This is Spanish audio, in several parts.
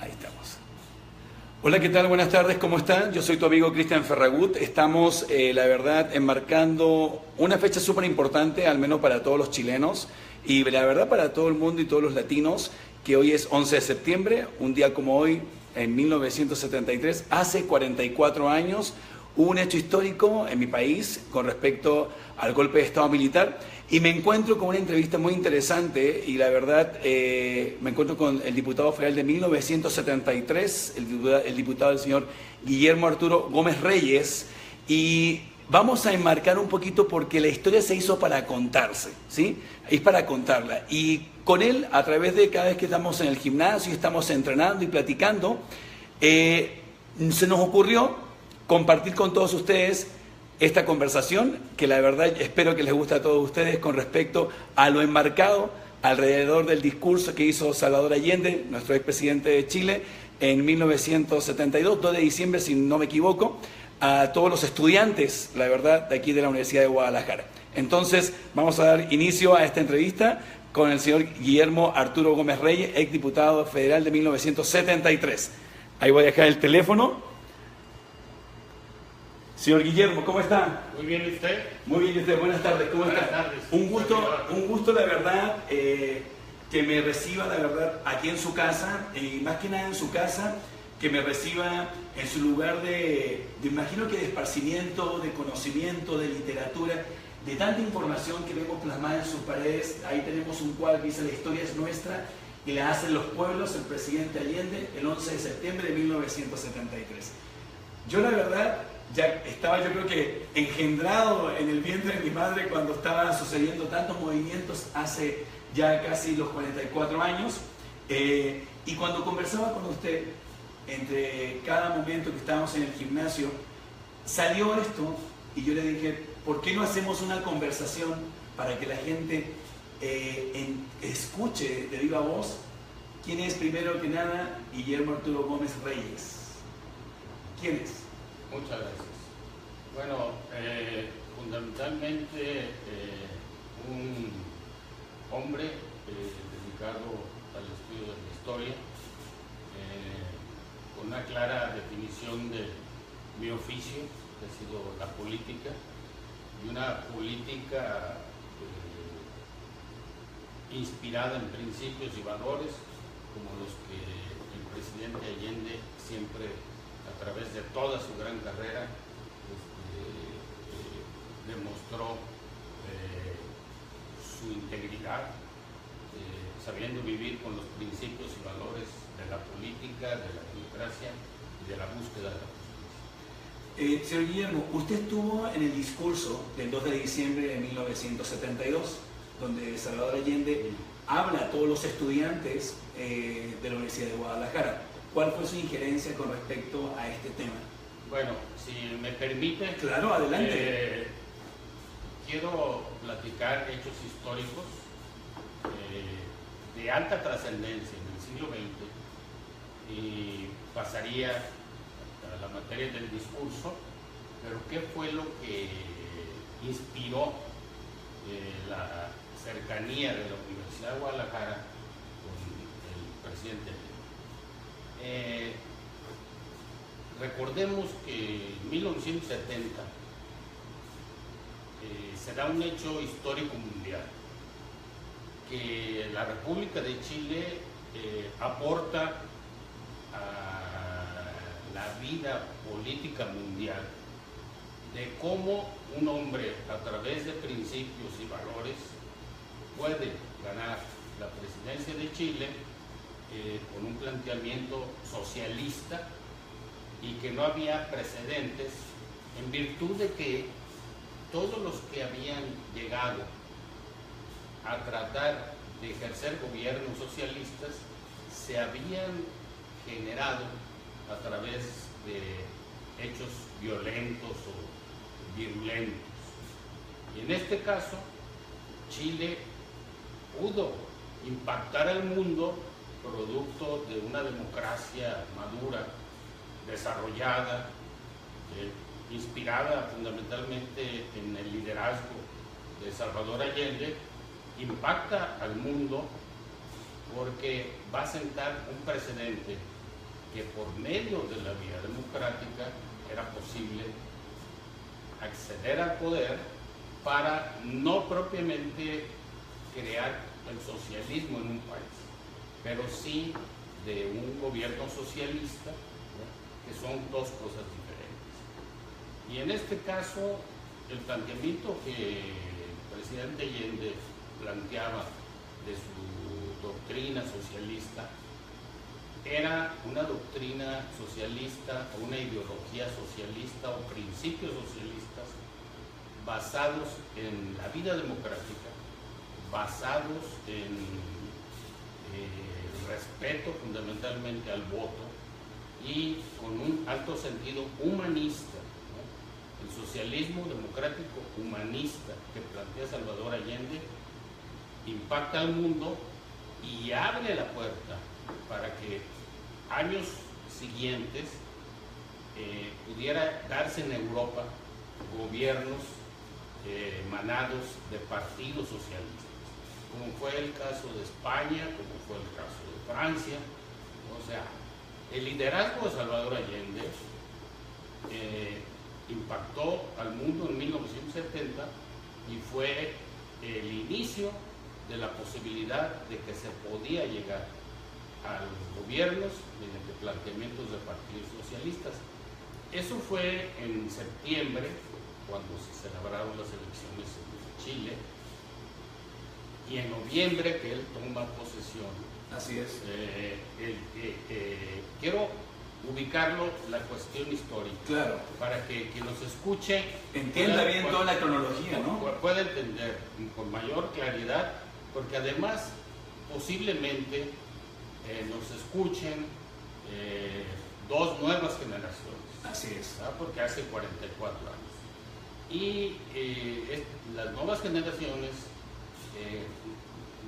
Ahí estamos. Hola, ¿qué tal? Buenas tardes, ¿cómo están? Yo soy tu amigo Cristian Ferragut. Estamos, la verdad, enmarcando una fecha súper importante, al menos para todos los chilenos, y la verdad para todo el mundo y todos los latinos, que hoy es 11 de septiembre, un día como hoy, en 1973, hace 44 años, hubo un hecho histórico en mi país con respecto al golpe de Estado militar, y me encuentro con una entrevista muy interesante, y la verdad me encuentro con el diputado federal de 1973, el diputado del señor Guillermo Arturo Gómez Reyes, y vamos a enmarcar un poquito porque la historia se hizo para contarse, ¿sí? Es para contarla. Y con él, a través de cada vez que estamos en el gimnasio, estamos entrenando y platicando, se nos ocurrió compartir con todos ustedes esta conversación, que la verdad espero que les guste a todos ustedes con respecto a lo enmarcado alrededor del discurso que hizo Salvador Allende, nuestro expresidente de Chile, en 1972, 2 de diciembre, si no me equivoco, a todos los estudiantes, la verdad, de aquí de la Universidad de Guadalajara. Entonces, vamos a dar inicio a esta entrevista con el señor Guillermo Arturo Gómez Reyes, exdiputado federal de 1973. Ahí voy a dejar el teléfono. Señor Guillermo, ¿cómo está? Muy bien, ¿y usted? Muy bien, ¿y usted? Buenas tardes, ¿cómo está? Buenas tardes. Un gusto, la verdad, que me reciba, la verdad, aquí en su casa, y más que nada en su casa, que me reciba en su lugar imagino que de esparcimiento, de conocimiento, de literatura, de tanta información que vemos plasmada en sus paredes. Ahí tenemos un cuadro que dice: la historia es nuestra y la hacen los pueblos, el presidente Allende, el 11 de septiembre de 1973. Yo, la verdad, ya estaba, yo creo que engendrado en el vientre de mi madre cuando estaban sucediendo tantos movimientos hace ya casi los 44 años, y cuando conversaba con usted, entre cada momento que estábamos en el gimnasio, salió esto, y yo le dije: ¿por qué no hacemos una conversación para que la gente escuche de viva voz quién es, primero que nada, Guillermo Arturo Gómez Reyes? ¿Quién es? Muchas gracias. Bueno, fundamentalmente un hombre dedicado al estudio de la historia, con una clara definición de mi oficio, que ha sido la política, y una política inspirada en principios y valores como los que el presidente Allende siempre, a través de toda su gran carrera, demostró su integridad, sabiendo vivir con los principios y valores de la política, de la democracia y de la búsqueda de la justicia. Señor Guillermo, usted estuvo en el discurso del 2 de diciembre de 1972, donde Salvador Allende habla a todos los estudiantes de la Universidad de Guadalajara. ¿Cuál fue su injerencia con respecto a este tema? Bueno, si me permite... Claro, adelante. Quiero platicar hechos históricos de alta trascendencia en el siglo XX, y pasaría a la materia del discurso, pero ¿qué fue lo que inspiró la cercanía de la Universidad de Guadalajara con el presidente? Recordemos que en 1970 se da un hecho histórico mundial, que la República de Chile aporta a la vida política mundial, de cómo un hombre, a través de principios y valores, puede ganar la presidencia de Chile con un planteamiento socialista, y que no había precedentes, en virtud de que todos los que habían llegado a tratar de ejercer gobiernos socialistas se habían generado a través de hechos violentos o virulentos. Y en este caso, Chile pudo impactar al mundo producto de una democracia madura, desarrollada, inspirada fundamentalmente en el liderazgo de Salvador Allende. Impacta al mundo porque va a sentar un precedente que por medio de la vía democrática era posible acceder al poder para no propiamente crear el socialismo en un país, pero sí de un gobierno socialista, ¿no?, que son dos cosas diferentes. Y en este caso, el planteamiento que el presidente Allende planteaba de su doctrina socialista era una doctrina socialista o una ideología socialista o principios socialistas basados en la vida democrática, basados en el respeto fundamentalmente al voto y con un alto sentido humanista, ¿no? El socialismo democrático humanista que plantea Salvador Allende impacta al mundo y abre la puerta para que años siguientes pudiera darse en Europa gobiernos emanados de partidos socialistas, como fue el caso de España, como fue el caso de Francia. O sea, el liderazgo de Salvador Allende impactó al mundo en 1970 y fue el inicio de la posibilidad de que se podía llegar a los gobiernos mediante planteamientos de partidos socialistas. Eso fue en septiembre, cuando se celebraron las elecciones en Chile, y en noviembre que él toma posesión. Así es. Quiero ubicarlo la cuestión histórica. Claro. Para que quien nos escuche entienda bien toda la cronología, ¿no? Pueda entender con mayor claridad, porque además posiblemente nos escuchen dos nuevas generaciones. Así es. ¿Verdad? Porque hace 44 años. Y las nuevas generaciones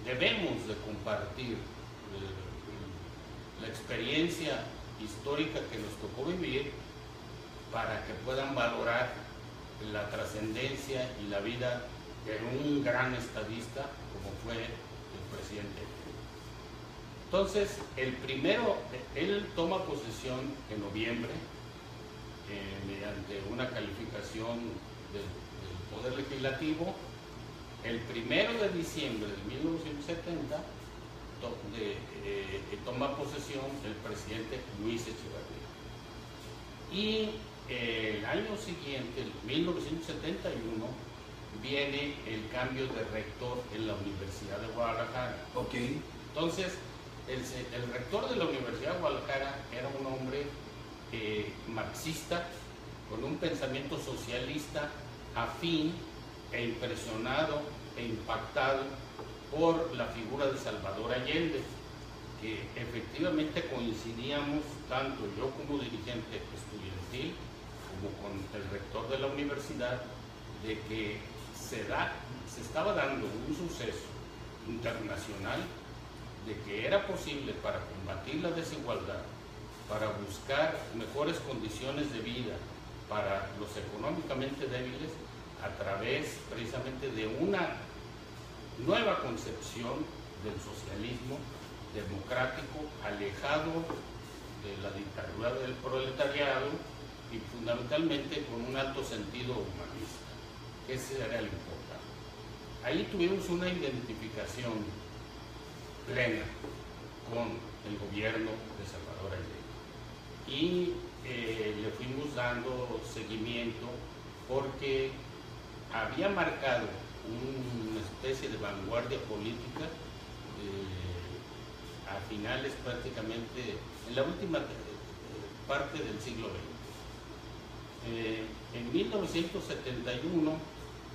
debemos de compartir la experiencia histórica que nos tocó vivir para que puedan valorar la trascendencia y la vida de un gran estadista como fue el presidente. Entonces, él toma posesión en noviembre mediante una calificación del Poder Legislativo. El 1 de diciembre de 1970 toma posesión el presidente Luis Echeverría. Y el año siguiente, en 1971, viene el cambio de rector en la Universidad de Guadalajara. Okay. Entonces, el rector de la Universidad de Guadalajara era un hombre marxista, con un pensamiento socialista afín e impresionado e impactado por la figura de Salvador Allende, que efectivamente coincidíamos tanto yo como dirigente estudiantil como con el rector de la universidad, de que se estaba dando un suceso internacional de que era posible, para combatir la desigualdad, para buscar mejores condiciones de vida para los económicamente débiles, a través precisamente de una nueva concepción del socialismo democrático, alejado de la dictadura del proletariado y fundamentalmente con un alto sentido humanista. Ese era el importante. Ahí tuvimos una identificación plena con el gobierno de Salvador Allende y le fuimos dando seguimiento porque había marcado una especie de vanguardia política a finales prácticamente, en la última parte del siglo XX. En 1971,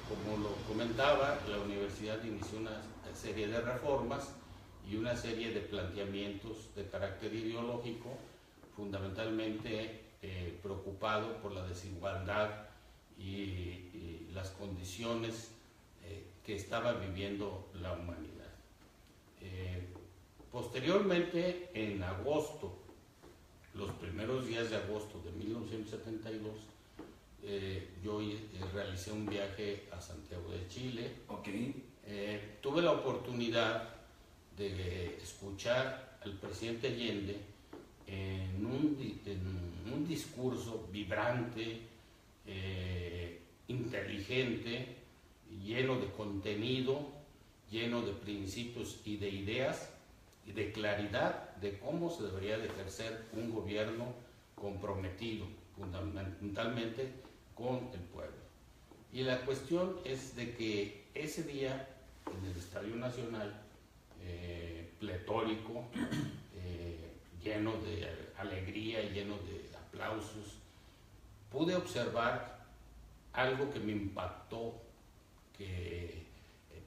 como lo comentaba, la universidad inició una serie de reformas y una serie de planteamientos de carácter ideológico, fundamentalmente preocupado por la desigualdad y las condiciones que estaba viviendo la humanidad. Posteriormente, en agosto, los primeros días de agosto de 1972, yo realicé un viaje a Santiago de Chile. Okay. Tuve la oportunidad de escuchar al presidente Allende en un discurso vibrante, inteligente, lleno de contenido, lleno de principios y de ideas y de claridad de cómo se debería de ejercer un gobierno comprometido fundamentalmente con el pueblo. Y la cuestión es de que ese día en el Estadio Nacional, pletórico, lleno de alegría, lleno de aplausos, pude observar algo que me impactó, que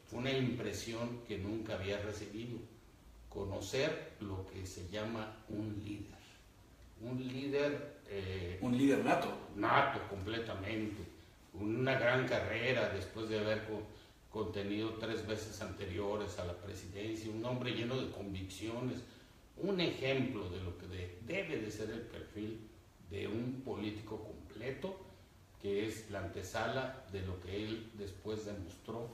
fue una impresión que nunca había recibido: conocer lo que se llama un líder. Un líder nato completamente, una gran carrera después de haber contenido 3 veces anteriores a la presidencia, un hombre lleno de convicciones, un ejemplo de lo que debe de ser el perfil de un político completo, que es la antesala de lo que él después demostró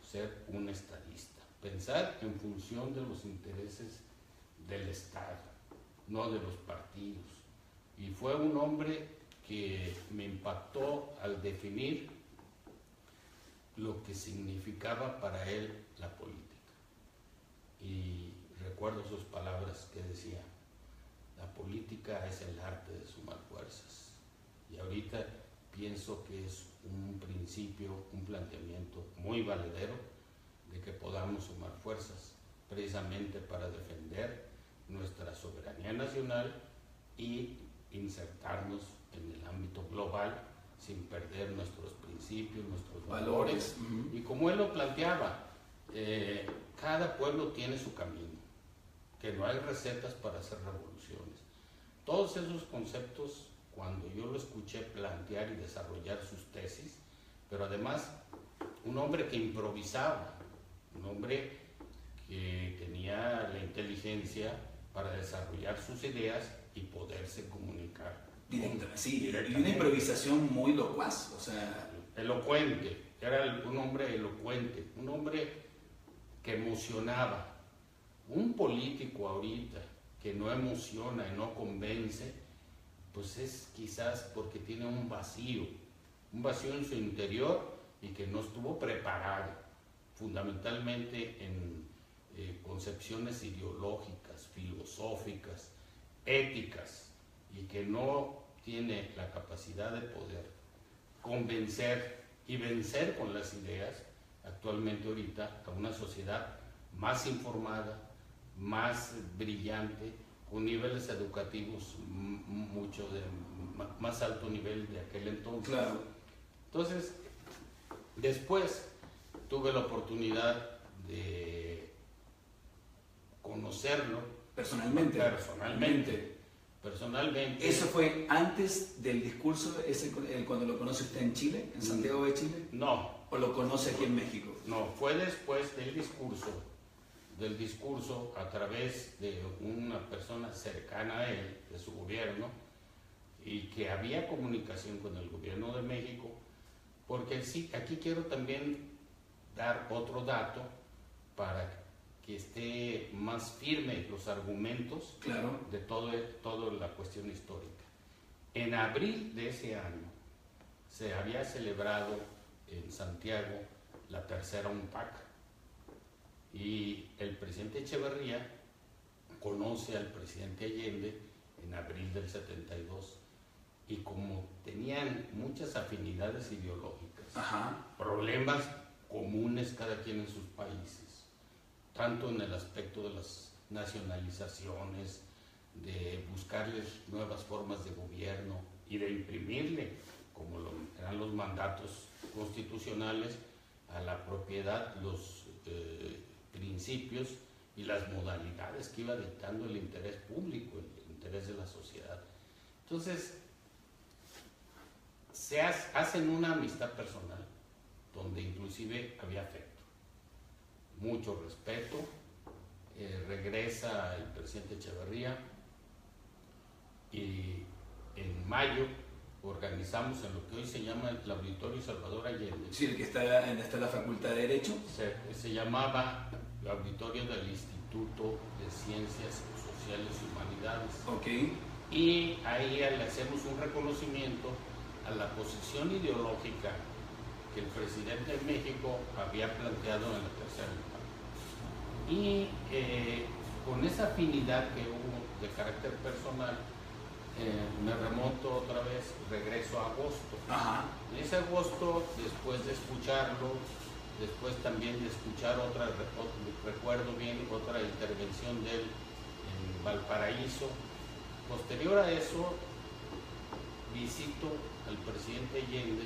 ser un estadista. Pensar en función de los intereses del Estado, no de los partidos. Y fue un hombre que me impactó al definir lo que significaba para él la política. Y recuerdo sus palabras que decía: la política es el arte de sumar fuerzas. Y ahorita pienso que es un principio, un planteamiento muy valedero de que podamos sumar fuerzas precisamente para defender nuestra soberanía nacional y insertarnos en el ámbito global sin perder nuestros principios, nuestros valores. Y como él lo planteaba, cada pueblo tiene su camino, que no hay recetas para hacer revoluciones. Todos esos conceptos, cuando yo lo escuché plantear y desarrollar sus tesis, pero además un hombre que improvisaba, un hombre que tenía la inteligencia para desarrollar sus ideas y poderse comunicar. Sí, y una improvisación muy locuaz, o sea... Elocuente, era un hombre elocuente, un hombre que emocionaba. Un político ahorita que no emociona y no convence, pues es quizás porque tiene un vacío en su interior y que no estuvo preparado, fundamentalmente en concepciones ideológicas, filosóficas, éticas, y que no tiene la capacidad de poder convencer y vencer con las ideas actualmente ahorita a una sociedad más informada, más brillante, con niveles educativos más alto nivel de aquel entonces. Claro. Entonces, después tuve la oportunidad de conocerlo personalmente. ¿Eso fue antes del discurso, cuando lo conoce usted en Chile, en Santiago de Chile? No. ¿O lo conoce aquí en México? No, fue después del discurso a través de una persona cercana a él, de su gobierno, y que había comunicación con el gobierno de México, porque sí, aquí quiero también dar otro dato para que esté más firme los argumentos. Claro. De toda la cuestión histórica. En abril de ese año se había celebrado en Santiago la tercera UNPAC, y el presidente Echeverría conoce al presidente Allende en abril del 72, y como tenían muchas afinidades ideológicas, problemas comunes cada quien en sus países, tanto en el aspecto de las nacionalizaciones, de buscarles nuevas formas de gobierno y de imprimirle, como eran los mandatos constitucionales, a la propiedad los principios y las modalidades que iba dictando el interés público, el interés de la sociedad. Entonces, hacen una amistad personal, donde inclusive había afecto, mucho respeto. Regresa el presidente Echeverría, y en mayo organizamos en lo que hoy se llama el Auditorio Salvador Allende. Sí, el que está en la Facultad de Derecho. Se llamaba el Auditorio del Instituto de Ciencias Sociales y Humanidades. Ok. Y ahí le hacemos un reconocimiento a la posición ideológica que el presidente de México había planteado en la tercera etapa. Y con esa afinidad que hubo de carácter personal, me remonto otra vez, regreso a agosto. Ajá. En ese agosto, después de escucharlo, después también de escuchar recuerdo bien, otra intervención de él en Valparaíso. Posterior a eso, visito al presidente Allende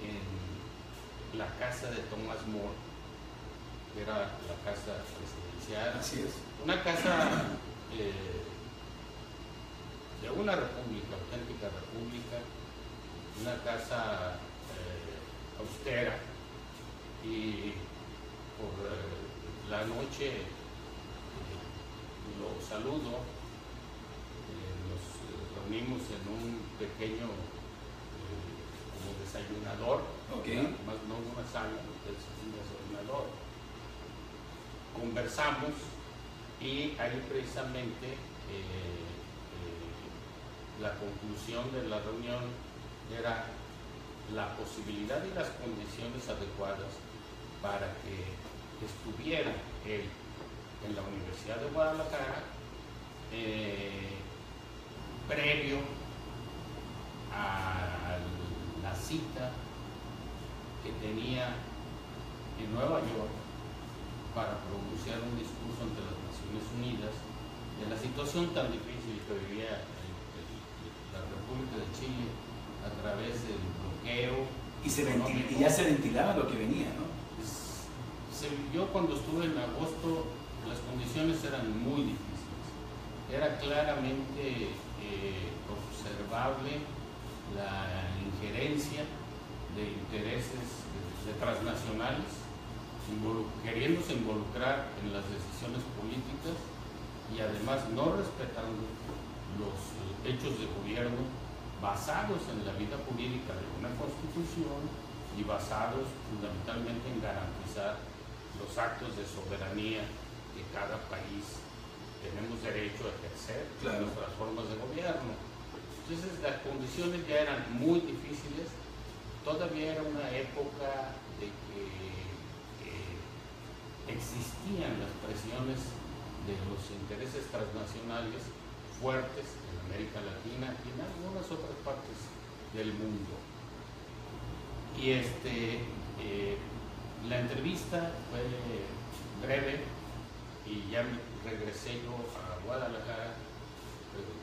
en la casa de Tomás Moro, que era la casa presidencial. Así es. Una casa de una república, auténtica república, una casa austera, y por la noche lo saludo, nos reunimos en un pequeño como desayunador, okay. más no una sala, es un desayunador. Conversamos y ahí precisamente la conclusión de la reunión era la posibilidad y las condiciones adecuadas para que estuviera él en la Universidad de Guadalajara previo a la cita que tenía en Nueva York para pronunciar un discurso ante las Naciones Unidas de la situación tan difícil que vivía la República de Chile a través del bloqueo. Y ya se ventilaba lo que venía, ¿no? Yo cuando estuve en agosto, las condiciones eran muy difíciles. Era claramente observable la injerencia de intereses de transnacionales queriéndose involucrar en las decisiones políticas y además no respetando los hechos de gobierno basados en la vida jurídica de una constitución y basados fundamentalmente en garantizar los actos de soberanía que cada país tenemos derecho a ejercer, claro, nuestras formas de gobierno. Entonces las condiciones ya eran muy difíciles, todavía era una época de que existían las presiones de los intereses transnacionales fuertes en América Latina y en algunas otras partes del mundo. Y la entrevista fue breve y ya regresé yo a Guadalajara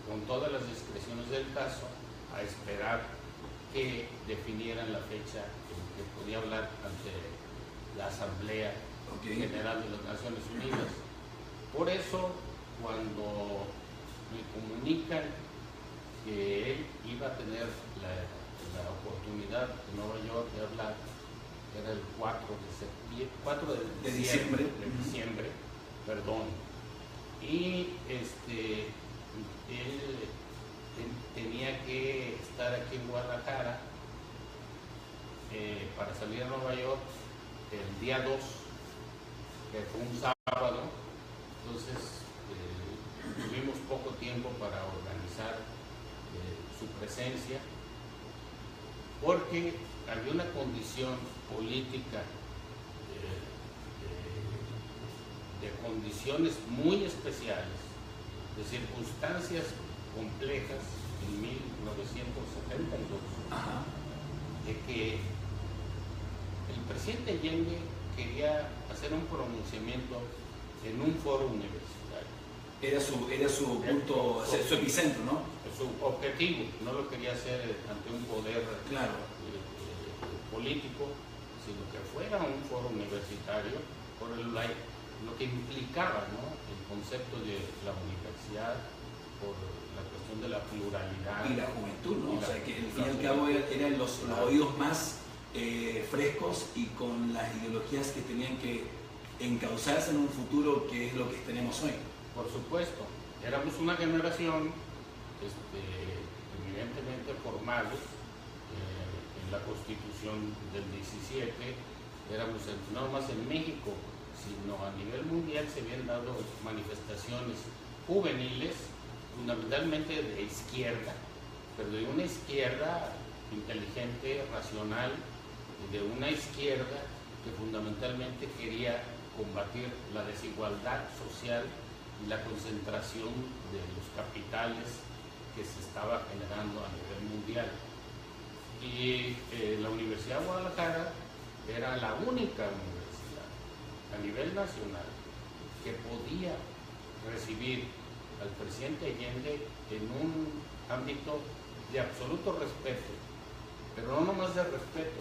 con todas las discreciones del caso a esperar que definieran la fecha en que podía hablar ante la Asamblea General de las Naciones Unidas. Por eso, cuando me comunican que él iba a tener la oportunidad de Nueva York de hablar, era el 4 de diciembre, y él tenía que estar aquí en Guadalajara para salir a Nueva York el día 2, que fue un sábado. Entonces tuvimos poco tiempo para organizar su presencia, porque había una condición política de condiciones muy especiales, de circunstancias complejas en 1972, de que el presidente Allende quería hacer un pronunciamiento en un foro universitario. Era su punto, su epicentro, ¿no? Su objetivo, no lo quería hacer ante un poder político, sino que fuera un foro universitario, por lo que implicaba, ¿no?, el concepto de la universidad, por la cuestión de la pluralidad. Y la juventud, ¿no? O sea, que al fin y al cabo eran los oídos más frescos y con las ideologías que tenían que encauzarse en un futuro que es lo que tenemos hoy. Por supuesto, éramos una generación evidentemente formados en la Constitución del 17, éramos no más en México, sino a nivel mundial se habían dado manifestaciones juveniles, fundamentalmente de izquierda, pero de una izquierda inteligente, racional, de una izquierda que fundamentalmente quería combatir la desigualdad social y la concentración de los capitales que se estaba generando a nivel mundial. Y la Universidad de Guadalajara era la única universidad a nivel nacional que podía recibir al presidente Allende en un ámbito de absoluto respeto, pero no nomás de respeto,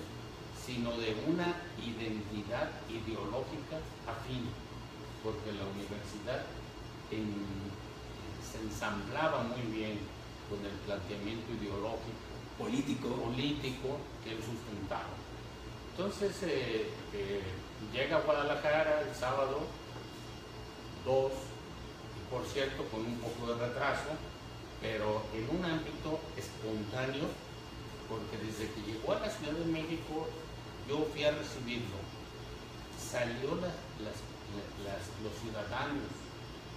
sino de una identidad ideológica afín, porque la universidad se ensamblaba muy bien con el planteamiento ideológico, político que él sustentaba. Entonces llega a Guadalajara el sábado 2, por cierto con un poco de retraso, pero en un ámbito espontáneo, porque desde que llegó a la Ciudad de México yo fui a recibirlo. Salió los ciudadanos,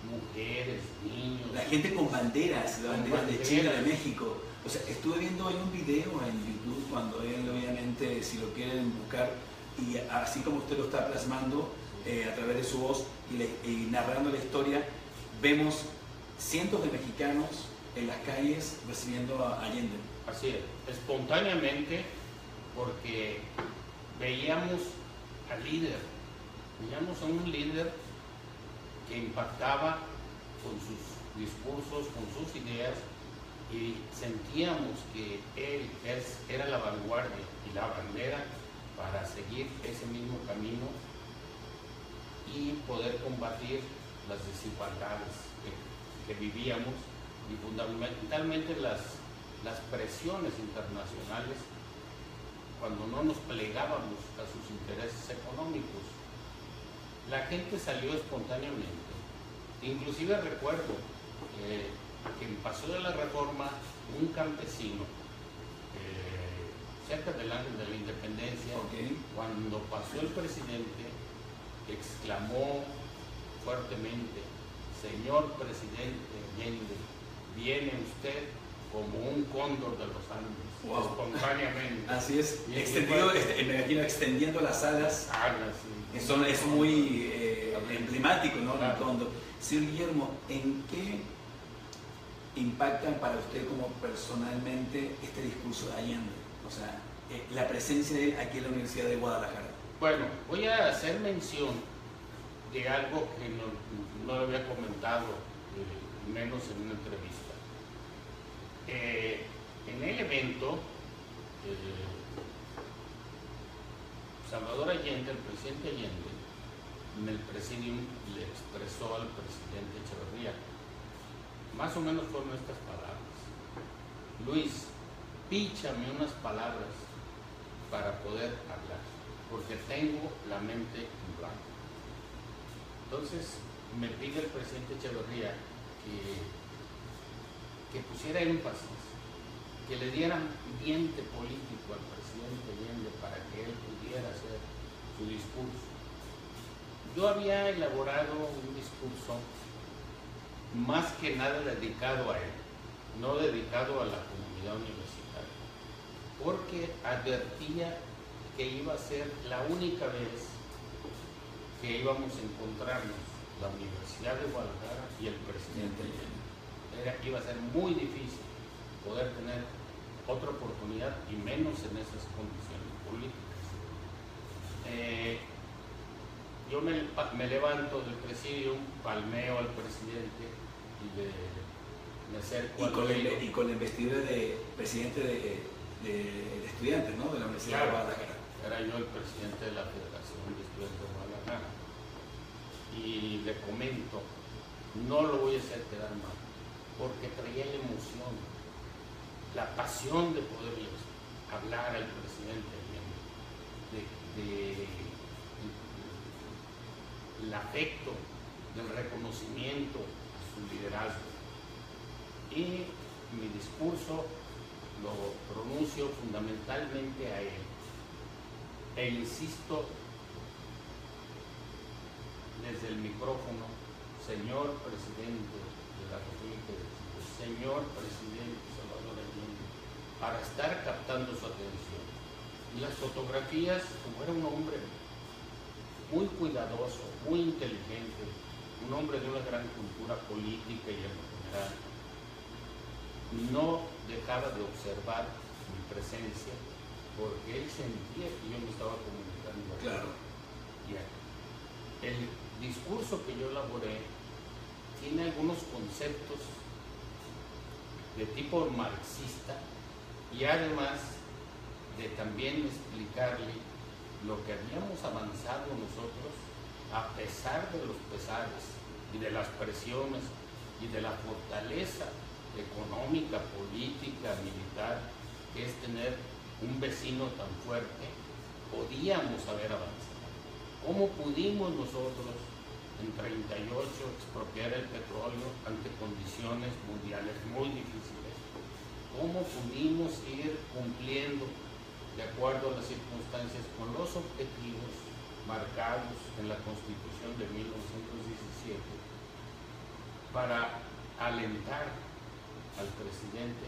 mujeres, niños. La gente con banderas, banderas de Chile, de México. O sea, estuve viendo hoy un video en YouTube cuando él, obviamente, si lo quieren buscar, y así como usted lo está plasmando a través de su voz y narrando la historia, vemos cientos de mexicanos en las calles recibiendo a Allende. Así es, espontáneamente, porque veíamos al líder, veíamos a un líder que impactaba con sus discursos, con sus ideas, y sentíamos que él era la vanguardia y la bandera para seguir ese mismo camino y poder combatir las desigualdades que vivíamos y fundamentalmente las presiones internacionales cuando no nos plegábamos a sus intereses económicos. La gente salió espontáneamente. Inclusive recuerdo que pasó de la Reforma un campesino cerca del año de la independencia, cuando pasó el presidente, exclamó fuertemente: señor presidente Allende, viene usted como un cóndor de los Andes. Wow. Espontáneamente. Así es, extendido, me imagino extendiendo las alas. Sí. Eso es muy emblemático, ¿no? Claro. El cóndor. Señor Guillermo, ¿en qué impactan para usted como personalmente este discurso de Allende? O sea, la presencia de él aquí en la Universidad de Guadalajara. Bueno, voy a hacer mención de algo que no lo había comentado, menos en una entrevista. En el evento, Salvador Allende, el presidente Allende, en el presidium le expresó al presidente Echeverría, más o menos fueron estas palabras: Luis, píchame unas palabras para poder hablar, porque tengo la mente en blanco. Entonces me pide el presidente Echeverría que pusiera énfasis, que le diera ambiente político al presidente Allende para que él pudiera hacer su discurso. Yo había elaborado un discurso más que nada dedicado a él, no dedicado a la comunidad universitaria, porque advertía que iba a ser la única vez que íbamos a encontrarnos la Universidad de Guadalajara y el presidente Allende. Iba a ser muy difícil poder tener otra oportunidad y menos en esas condiciones políticas. Yo me levanto del presidium, palmeo al presidente y me acerco al oído. Y con la investidura de presidente de estudiantes, ¿no? De la Universidad de Guadalajara. Era yo el presidente de la Federación de Estudiantes de Guadalajara. Y le comento, no lo voy a hacer quedar mal, porque traía la emoción, la pasión de poderle hablar al presidente el afecto, del reconocimiento a su liderazgo. Y mi discurso lo pronuncio fundamentalmente a él e insisto desde el micrófono: señor presidente de de la República de Chile, señor presidente Salvador Allende, para estar captando su atención. Y las fotografías, como era un hombre muy cuidadoso, muy inteligente, un hombre de una gran cultura política y en general, no dejaba de observar mi presencia porque él sentía que yo me estaba comunicando. Claro. Bien. El discurso que yo elaboré tiene algunos conceptos de tipo marxista y además de también explicarle lo que habíamos avanzado nosotros a pesar de los pesares y de las presiones y de la fortaleza económica, política, militar, que es tener un vecino tan fuerte, podíamos haber avanzado. ¿Cómo pudimos nosotros en 38 expropiar el petróleo ante condiciones mundiales muy difíciles? ¿Cómo pudimos ir cumpliendo de acuerdo a las circunstancias con los objetivos marcados en la Constitución de 1917 para alentar al presidente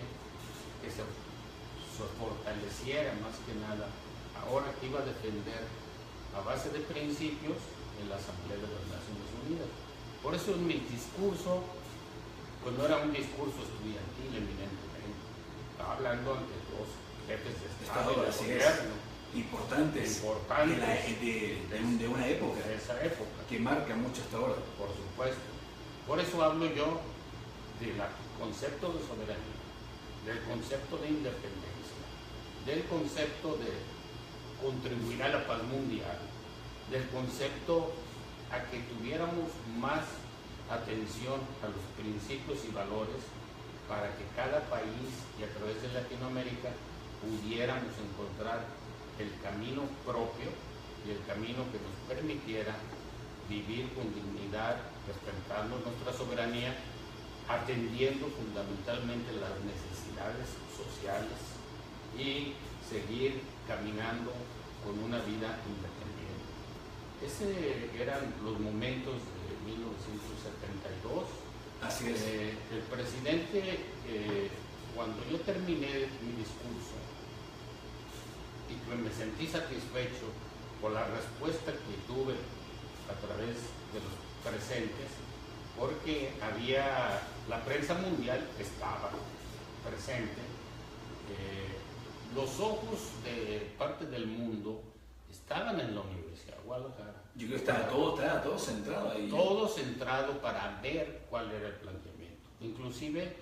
que se fortaleciera más que nada ahora que iba a defender a base de principios en la Asamblea de las Naciones Unidas? Por eso en mi discurso, pues no era un discurso estudiantil eminentemente, estaba hablando ante dos jefes de Estado de gobierno importantes de una época, de esa época, que marca mucho hasta ahora. por supuesto. Por eso hablo yo del concepto de soberanía, del concepto de independencia, del concepto de contribuir a la paz mundial, del concepto a que tuviéramos más atención a los principios y valores para que cada país y a través de Latinoamérica pudiéramos encontrar el camino propio y el camino que nos permitiera vivir con dignidad, respetando nuestra soberanía, atendiendo fundamentalmente las necesidades sociales y seguir caminando con una vida independiente. Esos eran los momentos de 1972. Así es. El presidente, cuando yo terminé mi discurso y que me sentí satisfecho por la respuesta que tuve a través de los presentes, porque la prensa mundial estaba presente, los ojos de parte del mundo estaban en la Universidad de Guadalajara. Yo creo que estaba todo centrado ahí. Todo centrado para ver cuál era el planteamiento. Inclusive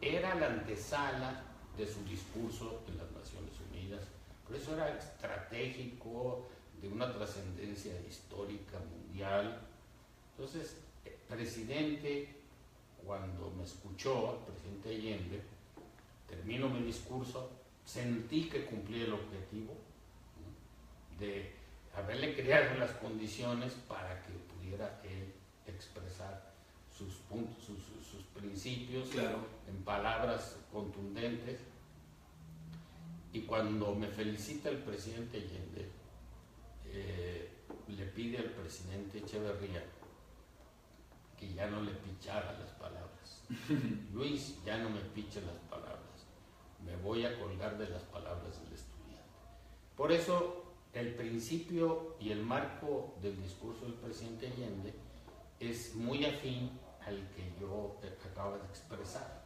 era la antesala de su discurso en las Naciones Unidas. Por eso era estratégico, de una trascendencia histórica mundial. Entonces, el presidente, cuando me escuchó, el presidente Allende, termino mi discurso, sentí que cumplí el objetivo, ¿no?, de haberle creado las condiciones para que pudiera él expresar sus puntos, sus principios, claro, en palabras contundentes. Y cuando me felicita el presidente Allende, le pide al presidente Echeverría que ya no le pichara las palabras. Luis, ya no me piche las palabras, me voy a colgar de las palabras del estudiante. Por eso el principio y el marco del discurso del presidente Allende es muy afín al que yo acabo de expresar.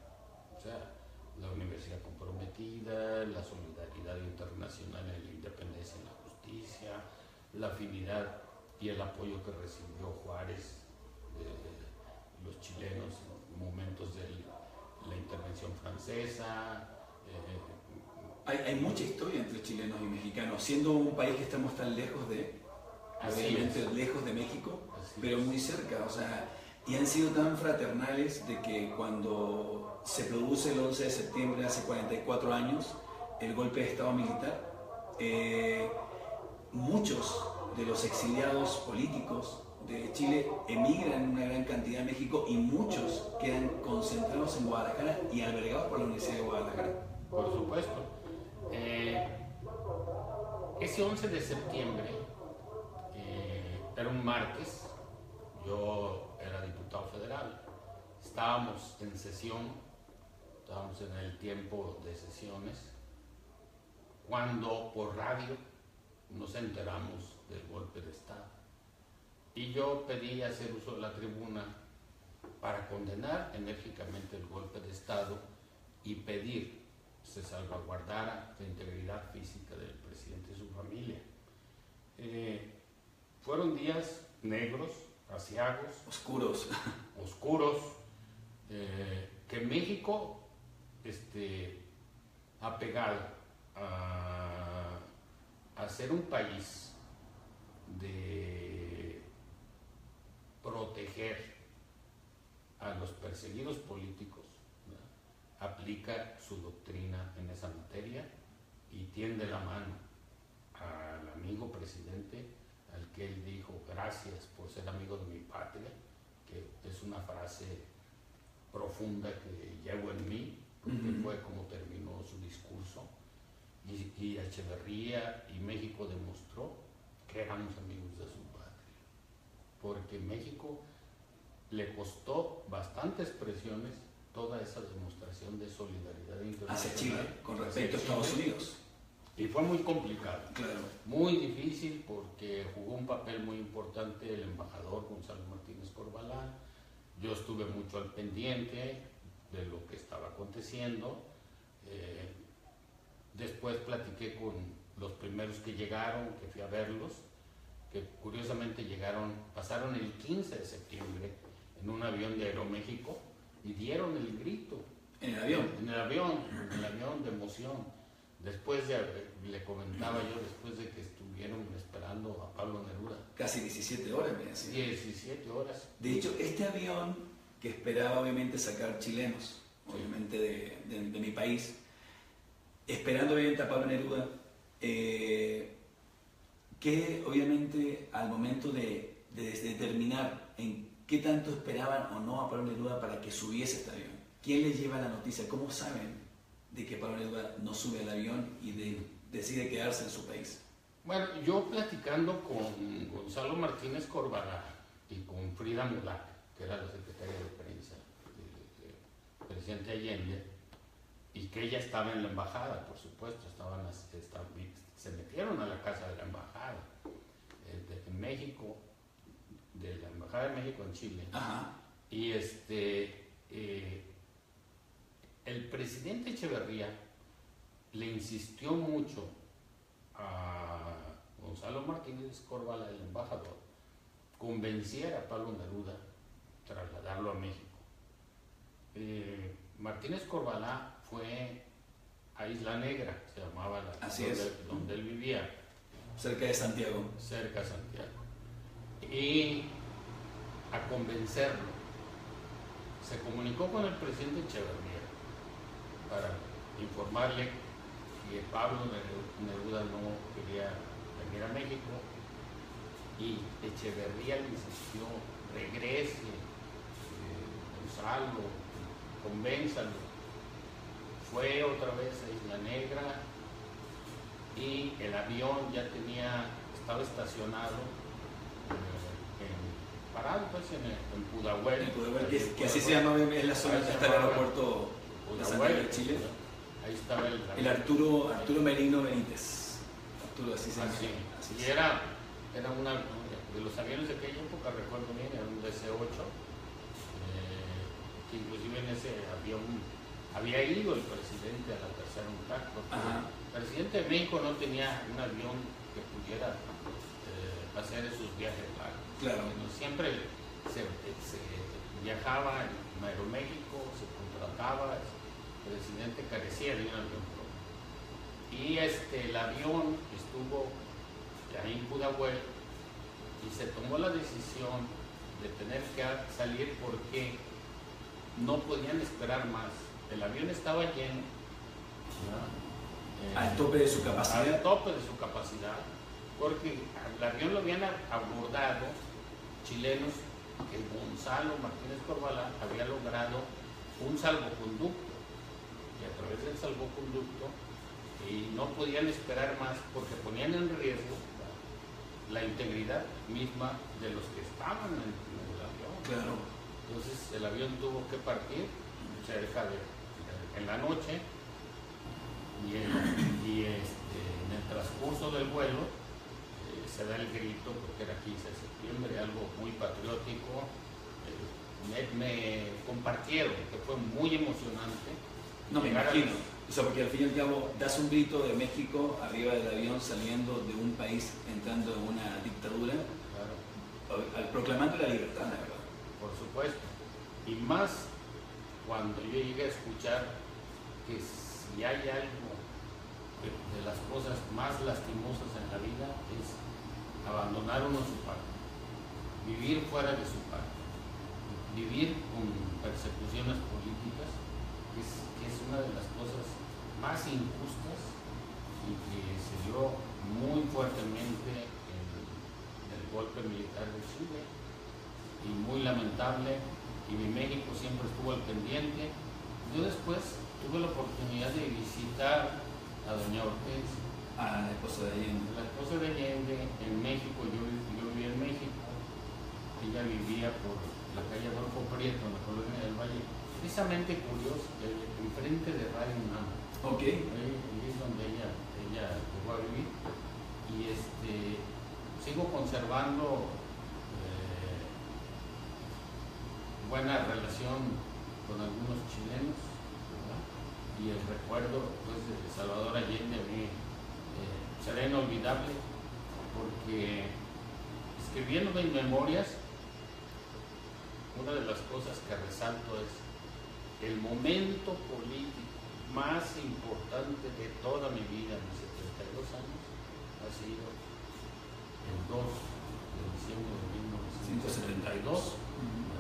O sea, la universidad comprometida, la solidaridad internacional en la independencia y la justicia, la afinidad y el apoyo que recibió Juárez de los chilenos en momentos de la intervención francesa. Hay mucha historia entre chilenos y mexicanos, siendo un país que estamos tan lejos lejos de México, pero muy cerca, o sea, y han sido tan fraternales de que cuando se produce el 11 de septiembre hace 44 años, el golpe de Estado militar, muchos de los exiliados políticos de Chile emigran en una gran cantidad a México y muchos quedan concentrados en Guadalajara y albergados por la Universidad de Guadalajara. Por supuesto. Ese 11 de septiembre era un martes, yo era diputado federal, estábamos en sesión, estábamos en el tiempo de sesiones, cuando por radio nos enteramos del golpe de Estado. Y yo pedí hacer uso de la tribuna para condenar enérgicamente el golpe de Estado y pedir se salvaguardara la integridad física del presidente y su familia. Fueron días negros, aciagos, oscuros, que México ha pegado a ser un país de proteger a los perseguidos políticos, ¿verdad? Aplica su doctrina en esa materia y tiende la mano al amigo presidente, al que él dijo gracias por ser amigo de mi patria, que es una frase profunda que llevo en mí, porque fue como terminó su discurso, y Echeverría y México demostró que éramos amigos de su patria, porque México le costó bastantes presiones toda esa demostración de solidaridad internacional hacia Chile, con respecto a Estados Unidos. Y fue muy complicado, claro, muy difícil, porque jugó un papel muy importante el embajador Gonzalo Martínez Corbalán. Yo estuve mucho al pendiente de lo que estaba aconteciendo. Después platiqué con los primeros que llegaron, que fui a verlos, que curiosamente pasaron el 15 de septiembre en un avión de Aeroméxico y dieron el grito. ¿En el avión? En el avión de emoción. Después le comentaba yo, después de que estuvieron esperando a Pablo Neruda. Casi 17 horas, me decía. 17 horas. De hecho, este avión que esperaba obviamente sacar chilenos, obviamente de mi país, esperando obviamente a Pablo Neruda, que obviamente al momento de determinar en qué tanto esperaban o no a Pablo Neruda para que subiese este avión, ¿quién les lleva la noticia? ¿Cómo saben de que Pablo Neruda no sube al avión y decide quedarse en su país? Bueno, yo platicando con Gonzalo Martínez Corbalán y con Frida Mulac, que era la secretaria de prensa del presidente Allende, y que ella estaba en la embajada, por supuesto, se metieron a la casa de la embajada en México, de la embajada de México en Chile. Ajá. Y el presidente Echeverría le insistió mucho a Gonzalo Martínez Corbalán, el embajador, convenciera a Pablo Neruda trasladarlo a México. Martínez Corbalán fue a Isla Negra, se llamaba donde él vivía. Cerca de Santiago. Cerca de Santiago. Y a convencerlo, se comunicó con el presidente Echeverría para informarle que Pablo Neruda no quería venir a México, y Echeverría le insistió, regrese, Gonzalo, convénzalo. Fue otra vez a Isla Negra y el avión ya estaba estacionado parado pues en Pudahuel. Que así se llama, es la zona donde está el aeropuerto de Santiago de Chile. Ahí estaba el Arturo Merino Benítez. Arturo, así se llama. Y era una de los aviones de aquella época, recuerdo bien, era un DC-8, que inclusive en ese avión había ido el presidente a la tercera UNTAC, porque el presidente de México no tenía un avión que pudiera hacer esos viajes largos. Claro. Siempre se viajaba en Aeroméxico, se contrataba, el presidente carecía de un avión propio. Y el avión estuvo ahí en Pudahuel y se tomó la decisión de tener que salir porque no podían esperar más. El avión estaba lleno, al tope de su capacidad. Al tope de su capacidad, porque el avión lo habían abordado chilenos, que Gonzalo Martínez Corbalán había logrado un salvoconducto, y a través del salvoconducto y no podían esperar más porque ponían en riesgo la integridad misma de los que estaban en el avión. Claro. Entonces el avión tuvo que partir cerca en la noche en el transcurso del vuelo se da el grito porque era 15 de septiembre, algo muy patriótico. Me compartieron que fue muy emocionante. No me imagino. O sea, porque al fin y al cabo das un grito de México arriba del avión saliendo de un país entrando en una dictadura, claro, proclamando la libertad, la verdad. Por supuesto. Y más cuando yo llegué a escuchar que si hay algo de las cosas más lastimosas en la vida es abandonar uno su patria, vivir fuera de su patria, vivir con persecuciones políticas, que es una de las cosas más injustas y que se dio muy fuertemente en el golpe militar de Chile, y muy lamentable, y mi México siempre estuvo al pendiente. Yo después tuve la oportunidad de visitar a doña Ortiz, a la esposa de Allende. La esposa de Allende en México. Yo vivía en México, ella vivía por la calle Adolfo Prieto, en la colonia del Valle, precisamente curioso, enfrente de Radio UNAM. Ok. Ahí es donde ella llegó a vivir, y sigo conservando buena relación con algunos chilenos, ¿verdad? Y el recuerdo pues, de Salvador Allende a mí será inolvidable, porque escribiendo mis memorias, una de las cosas que resalto es el momento político más importante de toda mi vida, en mis 72 años, ha sido el 2 de diciembre de 1972,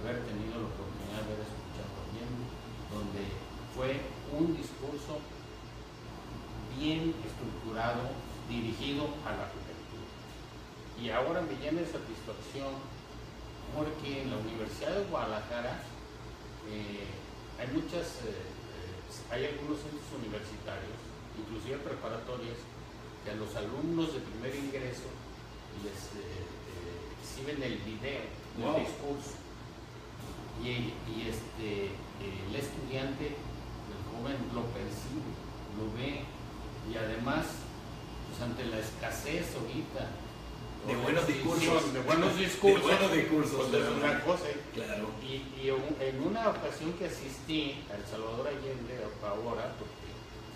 haber tenido la oportunidad de haber escuchado a Allende, donde fue un discurso bien estructurado, dirigido a la juventud. Y ahora me llena de satisfacción porque en la Universidad de Guadalajara hay algunos centros universitarios, inclusive preparatorias, que a los alumnos de primer ingreso les exhiben el video del discurso. Y el estudiante, el joven, lo percibe, lo ve, y además, pues ante la escasez ahorita de buenos discursos, pues es una cosa. Claro. Y en una ocasión que asistí al Salvador Allende ahora, porque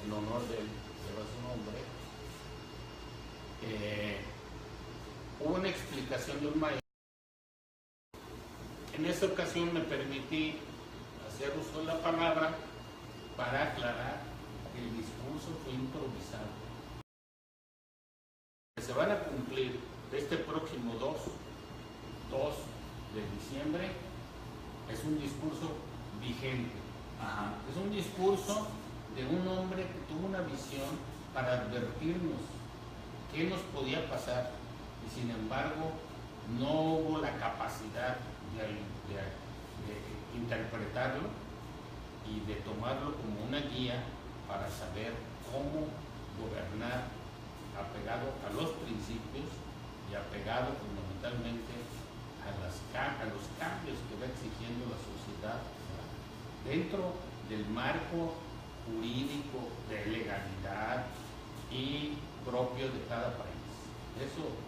en honor de él lleva su nombre, hubo una explicación de un maestro. En esa ocasión me permití hacer uso de la palabra para aclarar que el discurso fue improvisado. Se van a cumplir este próximo 2 de diciembre, es un discurso vigente. Ajá. Es un discurso de un hombre que tuvo una visión para advertirnos qué nos podía pasar, y sin embargo no hubo la capacidad de interpretarlo y de tomarlo como una guía para saber cómo gobernar apegado a los principios y apegado fundamentalmente a los cambios que va exigiendo la sociedad, ¿verdad? Dentro del marco jurídico de legalidad y propio de cada país. Eso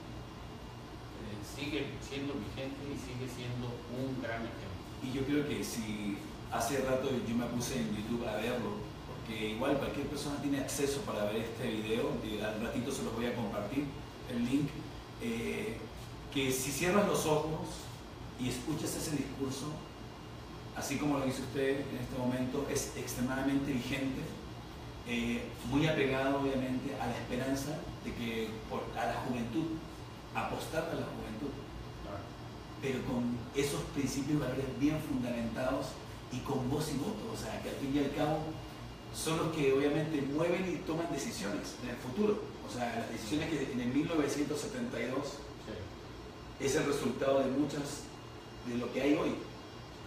sigue siendo vigente y sigue siendo un gran ejemplo. Y yo creo que si hace rato yo me puse en YouTube a verlo, porque igual cualquier persona tiene acceso para ver este video, al ratito se los voy a compartir, el link, que si cierras los ojos y escuchas ese discurso, así como lo dice usted en este momento, es extremadamente vigente, muy apegado obviamente a la esperanza de que a la juventud, apostar a la juventud, pero con esos principios y valores bien fundamentados y con voz y voto, o sea, que al fin y al cabo son los que obviamente mueven y toman decisiones en el futuro. O sea, las decisiones que en el 1972 es el resultado de muchas de lo que hay hoy.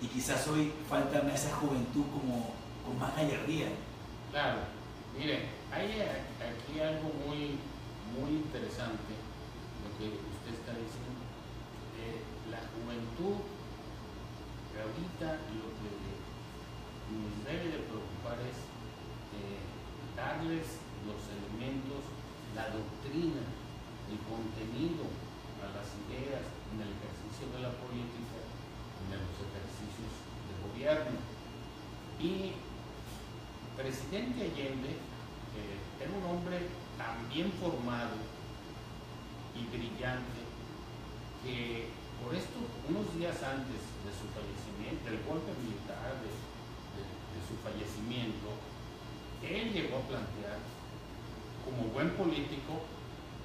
Y quizás hoy falta esa juventud como con más gallardía. Claro, mire, hay aquí algo muy, muy interesante, lo que usted está diciendo. La juventud ahorita lo que nos debe de preocupar es darles los elementos, la doctrina, el contenido a las ideas en el ejercicio de la política, en los ejercicios de gobierno. Y presidente Allende era un hombre tan bien formado y brillante que por esto, unos días antes de su fallecimiento, del golpe militar, de su fallecimiento, él llegó a plantear, como buen político,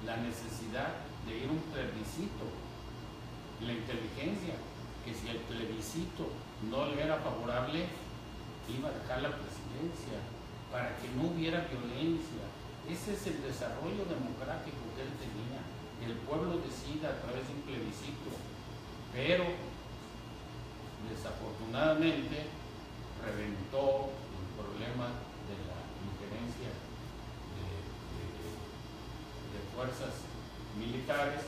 la necesidad de ir a un plebiscito. La inteligencia, que si el plebiscito no le era favorable, iba a dejar la presidencia, para que no hubiera violencia. Ese es el desarrollo democrático que él tenía. El pueblo decida a través de un plebiscito. Pero, desafortunadamente, reventó el problema de la injerencia de fuerzas militares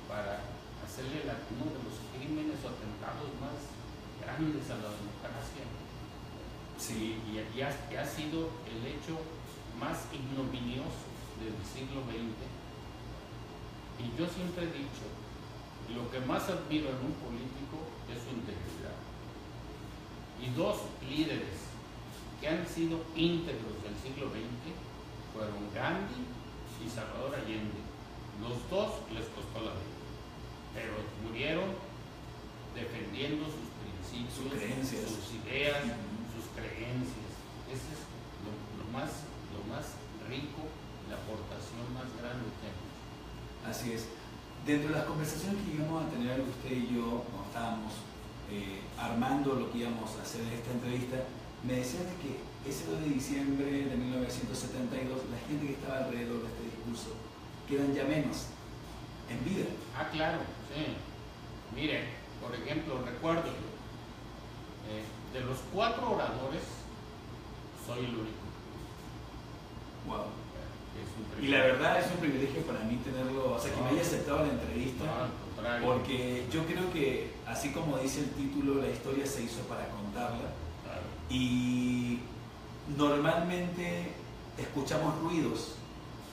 para hacerle uno de los crímenes o atentados más grandes a la democracia. Sí, y ha sido el hecho más ignominioso del siglo XX. Y yo siempre he dicho, lo que más admiro en un político es su integridad. Y dos líderes que han sido íntegros del siglo XX fueron Gandhi y Salvador Allende. Los dos les costó la vida, pero murieron defendiendo sus principios, sus creencias, sus ideas, sus creencias. Ese es lo más rico, la aportación más grande que han hecho. Así es. Dentro de las conversaciones que íbamos a tener usted y yo, cuando estábamos armando lo que íbamos a hacer en esta entrevista, me decía de que ese 2 de diciembre de 1972, la gente que estaba alrededor de este discurso quedan ya menos en vida. Ah, claro, sí. Mire, por ejemplo, recuerdo, de los 4 oradores, soy el único. Wow. Y la verdad es un privilegio para mí tenerlo, o sea, que me haya aceptado la entrevista, porque yo creo que, así como dice el título, la historia se hizo para contarla. Claro. Y normalmente escuchamos ruidos,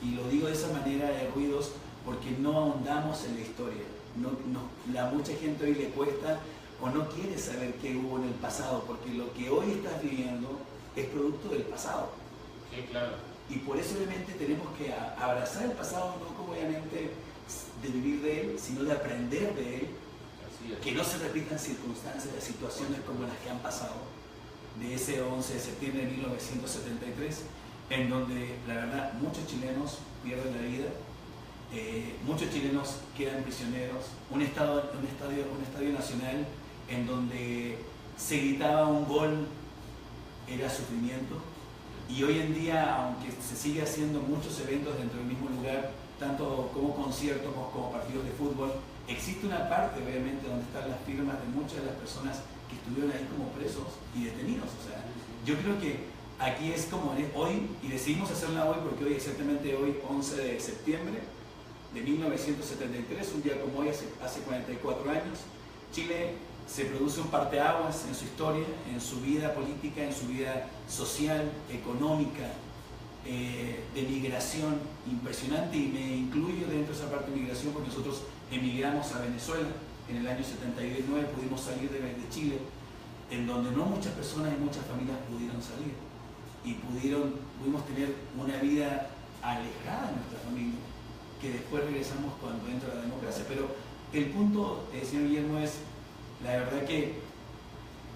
y lo digo de esa manera de ruidos porque no ahondamos en la historia. Mucha gente hoy le cuesta o no quiere saber qué hubo en el pasado, porque lo que hoy estás viviendo es producto del pasado. Sí, claro. Y por eso obviamente tenemos que abrazar el pasado, no como obviamente de vivir de él, sino de aprender de él. Así es. Que no se repitan circunstancias, situaciones como las que han pasado de ese 11 de septiembre de 1973, en donde la verdad muchos chilenos pierden la vida, muchos chilenos quedan prisioneros, un estadio nacional en donde se gritaba un gol era sufrimiento. Y hoy en día, aunque se sigue haciendo muchos eventos dentro del mismo lugar, tanto como conciertos como partidos de fútbol, existe una parte obviamente donde están las firmas de muchas de las personas que estuvieron ahí como presos y detenidos. O sea, yo creo que aquí es como hoy, y decidimos hacerla hoy porque hoy, exactamente hoy, 11 de septiembre de 1973, un día como hoy, hace 44 años, Chile se produce un parteaguas en su historia, en su vida política, en su vida social, económica, de migración impresionante, y me incluyo dentro de esa parte de migración porque nosotros emigramos a Venezuela en el año 79, pudimos salir de Chile, en donde no muchas personas y muchas familias pudieron salir, y pudimos tener una vida alejada de nuestra familia, que después regresamos cuando entra la democracia. Pero el punto, señor Guillermo, es la verdad que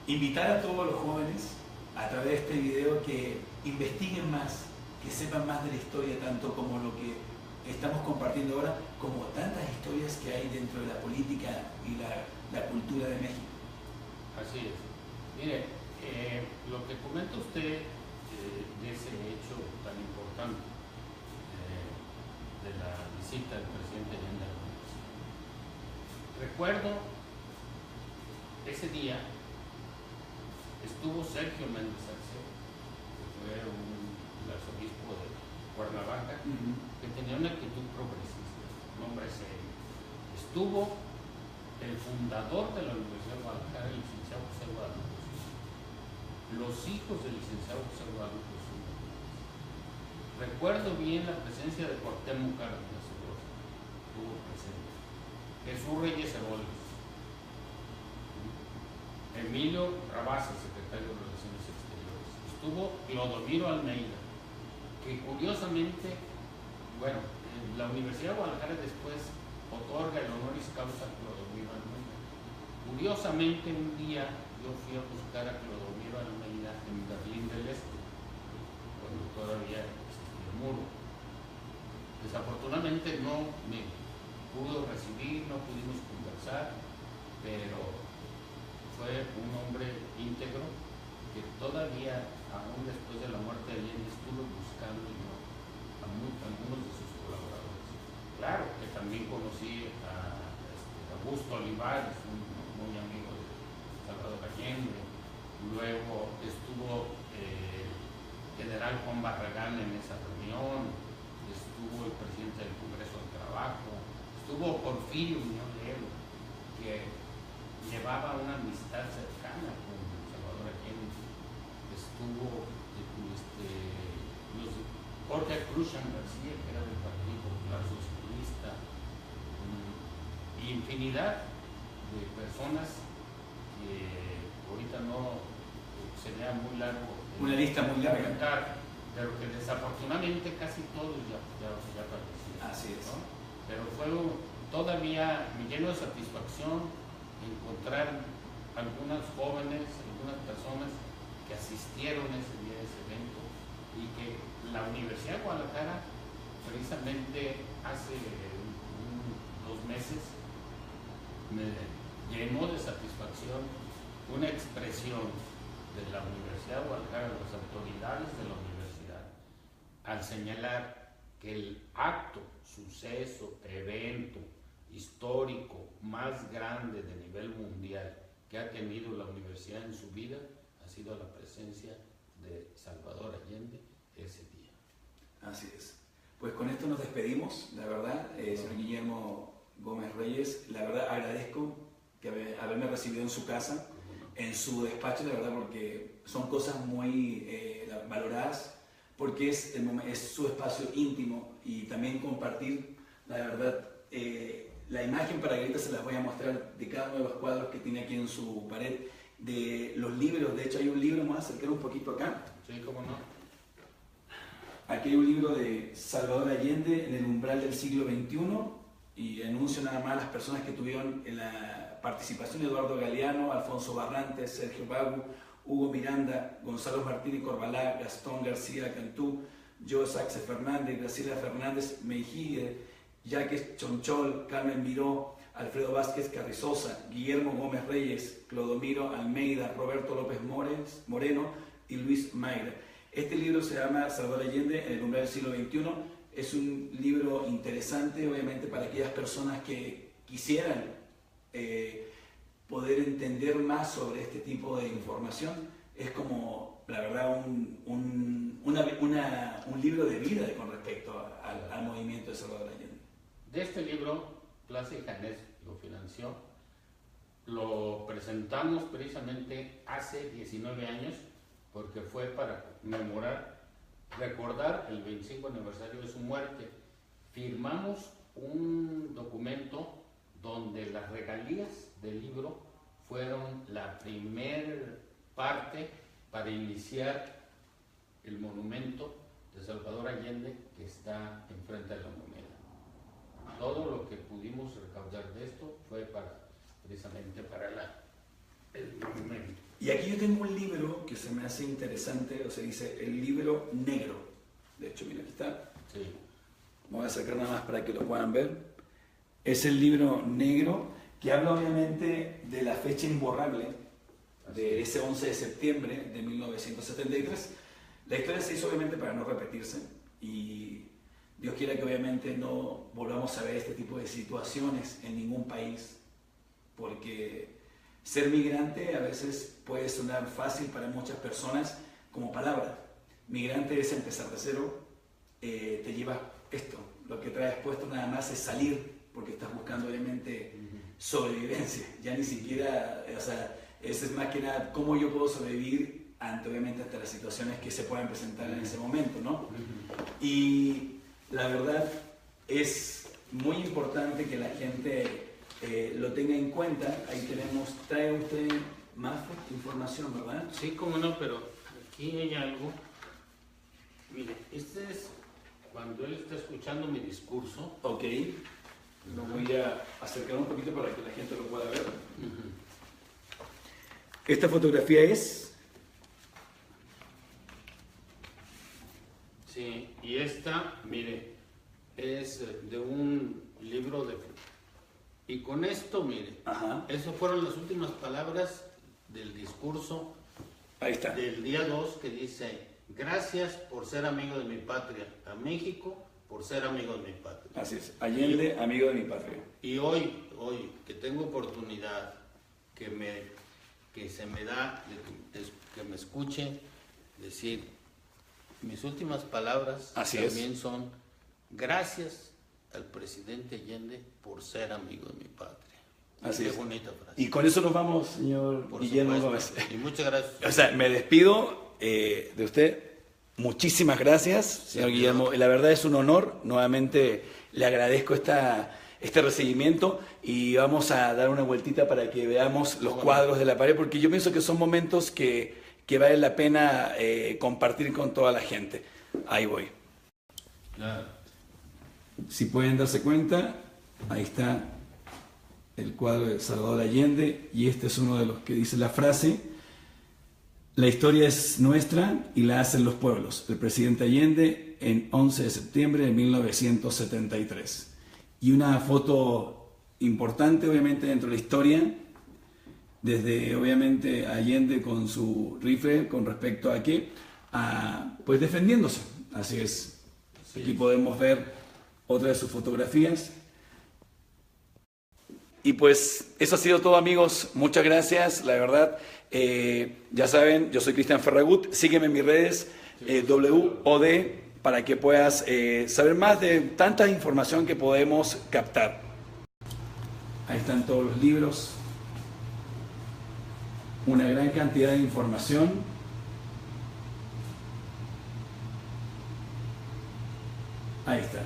invitar a todos los jóvenes a través de este video que investiguen más, que sepan más de la historia, tanto como lo que estamos compartiendo ahora, como tantas historias que hay dentro de la política y la cultura de México. Así es. Mire, lo que comenta usted de ese hecho tan importante de la visita del presidente Allende a la Universidad. Recuerdo ese día estuvo Sergio Méndez Arceo, que fue el arzobispo de Cuernavaca, que tenía una actitud progresista, un hombre serio. Estuvo el fundador de la Universidad de Guadalajara, el licenciado José Guadalupe Zúñiga. Los hijos del licenciado José Guadalupe Zúñiga. Recuerdo bien la presencia de Cuauhtémoc Cárdenas, estuvo presente. Jesús Reyes Heroles. Emilio Rabasa, secretario de Relaciones Exteriores. Estuvo Clodomiro Almeida, que curiosamente, bueno, la Universidad de Guadalajara después otorga el honoris causa a Clodomiro Almeida. Curiosamente, un día yo fui a buscar a Clodomiro Almeida en Berlín del Este, cuando todavía existía el muro. Desafortunadamente no me pudo recibir, no pudimos conversar, pero fue un hombre íntegro que todavía, aún después de la muerte de Allende, estuve buscando yo a algunos de sus colaboradores. Claro que también conocí a Augusto Olivares, muy amigo de Salvador Allende. Luego estuvo el general Juan Barragán en esa reunión, estuvo el presidente del Congreso del Trabajo, estuvo Porfirio Muñoz Ledo, que llevaba una amistad cercana con Salvador Allende. Estuvo Jorge Cruzan García, que era del Partido Popular Socialista, y infinidad de personas que ahorita no sería muy largo. Una lista muy larga. Pero que desafortunadamente casi todos ya fallecieron. Así es. ¿No? Pero todavía me lleno de satisfacción encontrar algunas jóvenes, algunas personas que asistieron ese día a ese evento, y que la Universidad de Guadalajara, precisamente hace 2 meses, me llenó de satisfacción una expresión de la Universidad de Guadalajara, de las autoridades de la universidad, al señalar que el acto, suceso, evento histórico más grande de nivel mundial que ha tenido la universidad en su vida ha sido la presencia de Salvador Allende ese día. Así es. Pues con esto nos despedimos, la verdad, señor Guillermo Gómez Reyes, la verdad agradezco que haberme recibido en su casa, en su despacho, la verdad, porque son cosas muy valoradas, porque es su espacio íntimo, y también compartir, la verdad, la imagen, para que ahorita se las voy a mostrar, de cada uno de los cuadros que tiene aquí en su pared, de los libros. De hecho hay un libro, más acercar un poquito acá. Sí, cómo no. Aquí hay un libro de Salvador Allende en el umbral del siglo XXI, y anuncio nada más las personas que tuvieron en la participación: Eduardo Galeano, Alfonso Barrantes, Sergio Bagu, Hugo Miranda, Gonzalo Martínez Corbalá, Gastón García Cantú, Joe Saxe Fernández, Graciela Fernández Mejide, Jacques Chonchol, Carmen Miró, Alfredo Vázquez Carrizosa, Guillermo Gómez Reyes, Clodomiro Almeida, Roberto López Moreno y Luis Mayra. Este libro se llama Salvador Allende en el umbral del siglo XXI. Es un libro interesante, obviamente, para aquellas personas que quisieran poder entender más sobre este tipo de información. Es como, la verdad, un libro de vida con respecto al movimiento de Salvador Allende. De este libro, Plaza y Janés lo financió. Lo presentamos precisamente hace 19 años, porque fue para recordar el 25 aniversario de su muerte. Firmamos un documento donde las regalías del libro fueron la primer parte para iniciar el monumento de Salvador Allende que está enfrente de la moneda. Todo lo que pudimos recaudar de esto fue precisamente para el monumento. Y aquí yo tengo un libro que se me hace interesante, o sea, dice el libro negro. De hecho, mira, aquí está. Sí. Voy a sacar nada más para que lo puedan ver. Es el libro negro que habla obviamente de la fecha imborrable de ese 11 de septiembre de 1973. La historia se hizo obviamente para no repetirse, y Dios quiera que obviamente no volvamos a ver este tipo de situaciones en ningún país, porque ser migrante a veces puede sonar fácil para muchas personas como palabra. Migrante es empezar de cero, te llevas esto, lo que traes puesto nada más es salir, porque estás buscando obviamente sobrevivencia, ya ni siquiera, o sea, eso es más que nada cómo yo puedo sobrevivir ante, obviamente, hasta las situaciones que se puedan presentar en ese momento, ¿no? Y la verdad es muy importante que la gente lo tenga en cuenta. Ahí tenemos, trae usted más información, ¿verdad? Sí, cómo no, pero aquí hay algo. Mire, este es cuando él está escuchando mi discurso. Ok, lo voy a acercar un poquito para que la gente lo pueda ver. Esta fotografía es... Sí, y esta, mire, es de un libro de... Y con esto, mire, Ajá. esas fueron las últimas palabras del discurso. Ahí está. Del día 2, que dice: gracias por ser amigo de mi patria, a México por ser amigo de mi patria. Así es, Allende, amigo de mi patria. Y hoy que tengo oportunidad, que se me da, que me escuche decir mis últimas palabras, así también son: gracias al presidente Allende por ser amigo de mi patria. Así Qué es. bonita frase. Y con eso nos vamos, señor Por Guillermo supuesto. Gómez. Y muchas gracias. O sea, me despido de usted. Muchísimas gracias, señor Guillermo. La verdad es un honor. Nuevamente le agradezco este recibimiento y vamos a dar una vueltita para que veamos los cuadros de la pared, porque yo pienso que son momentos que vale la pena compartir con toda la gente. Ahí voy. Claro. Si pueden darse cuenta, ahí está el cuadro de Salvador Allende, y este es uno de los que dice la frase: la historia es nuestra y la hacen los pueblos. El presidente Allende, en 11 de septiembre de 1973. Y una foto importante, obviamente, dentro de la historia, desde, obviamente, Allende con su rifle, con respecto a qué, pues defendiéndose. Así es. Sí. Aquí podemos ver otra de sus fotografías. Y pues eso ha sido todo, amigos. Muchas gracias, la verdad. Ya saben, yo soy Cristian Ferragut. Sígueme en mis redes, WOD, para que puedas saber más de tanta información que podemos captar. Ahí están todos los libros. Una gran cantidad de información. Ahí está.